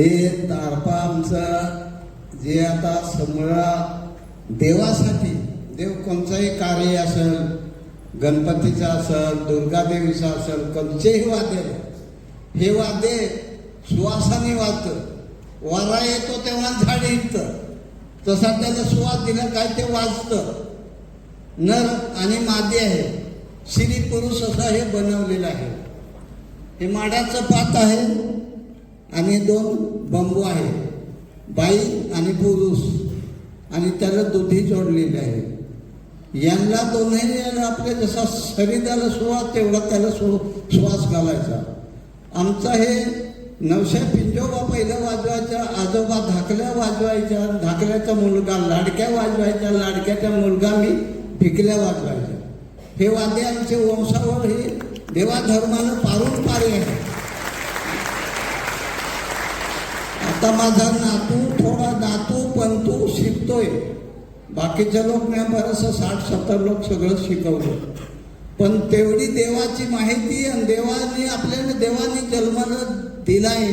हे तारपा आमचं जे आता समोरा देवासाठी देव कोणचंही कार्य असेल, गणपतीचं असेल, दुर्गादेवीचं असेल, कोणतेही वाद्य हे वाद्य सुवासाने वाजतं. वारा येतो तेव्हा झाड येतं, तसा त्याला सुवास दिला काय ते वाजतं. नर आणि मादी आहे, स्त्री पुरुष असं हे बनवलेलं आहे. हे माडाचं पात आहे आणि 2 बांबू आहे, बाई आणि पुरुष, आणि त्याला दुधी जोडलेले आहे. यांना दोन्ही आपल्या जसा शरीराला सुवास तेवढा त्याला श्वास घालायचा. आमचा हे नवशा पिंजोबा पहिलं वाजवायचा, आजोबा धाकल्या वाजवायच्या, धाकल्याचा मुलगा लाडक्या वाजवायच्या, लाडक्याचा मुलगा मी भिकल्या वाजवायच्या. हे वाद्य आमचे वंशावर हे देवाधर्मानं पारून पारे आहे. आता माझा थोडा नातू पंतू शिकतोय. बाकीचे लोक मी बरंचसं 60-70 लोक सगळं शिकवलं, पण तेवढी देवाची माहिती आणि देवाने जन्माला दिलाय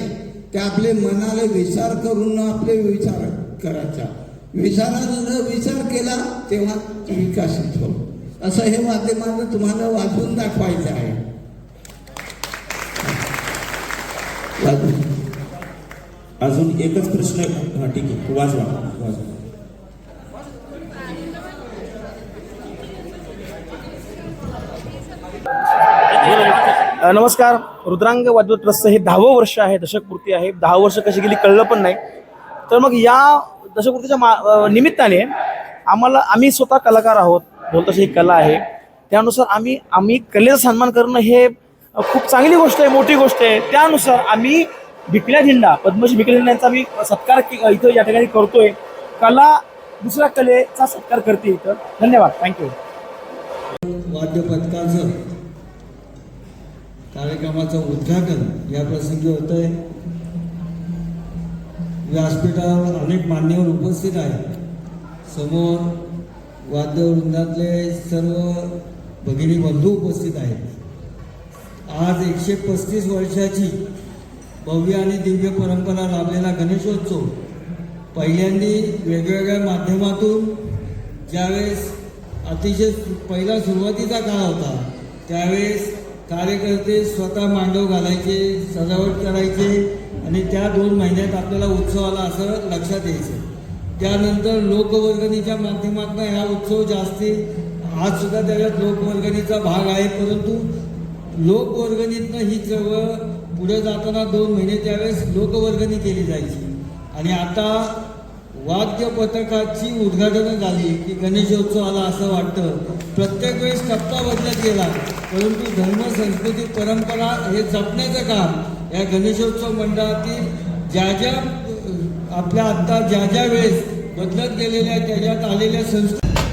ते आपले मनाला विचार करून आपले विचार करायचा. विचारानं विचार केला तेव्हा विकसित होतो. असं हे माध्यमानं तुम्हाला वाजवून दाखवायचं आहे. अजून एकच प्रश्न. हा ठीक आहे, वाजवा. नमस्कार. रुद्रांग वाद्य ट्रस्टचं हे 10वं वर्ष आहे, दशकपूर्ती आहे. 10 वर्ष कशी गेली कळलं पण नाही. तर मग या दशकपूर्तीच्या निमित्ताने आम्ही स्वतः कलाकार आहोत, बोलतशी ही कला आहे, त्यानुसार आम्ही कलेचा सन्मान करणं हे खूप चांगली गोष्ट आहे, मोठी गोष्ट आहे. त्यानुसार आम्ही भिकल्या झेंडा, पद्मश्री भिकल्या झेंड्यांचा आम्ही सत्कार इथं या ठिकाणी करतोय. कला दुसऱ्या कलेचा सत्कार करते इथं. धन्यवाद, थँक्यू. वाद्य पथकाचं कार्यक्रमाचं उद्घाटन या प्रसंगी होतंय. व्यासपीठावर अनेक मान्यवर उपस्थित आहेत. समोर वाद्यवृंदातले सर्व भगिनी बंधू उपस्थित आहेत. आज 135 वर्षाची भव्य आणि दिव्य परंपरा लाभलेला गणेशोत्सव पहिल्यांदी वेगवेगळ्या माध्यमातून ज्यावेळेस अतिशय पहिला सुरुवातीचा काळ होता त्यावेळेस कार्यकर्ते स्वतः मांडव घालायचे, सजावट करायचे आणि त्या 2 महिन्यात आपल्याला उत्सवाला असं लक्षात यायचं. त्यानंतर लोकवर्गणीच्या माध्यमातून हा उत्सव जास्ती आज सुद्धा त्याच्यात लोकवर्गणीचा भाग आहे, परंतु लोकवर्गणीतनं ही चळवळ पुढे जाताना 2 महिने त्यावेळेस लोकवर्गणी केली जायची. आणि आता वाद्य पथकाची उद्घाटनं झाली की गणेशोत्सवाला असं वाटतं प्रत्येक वेळेस टप्पा बदलत गेला, परंतु धर्म, संस्कृती, परंपरा हे जपण्याचं काम या गणेशोत्सव मंडळातील ज्या वेळेस बदलत गेलेल्या त्याच्यात आलेल्या संस्कृती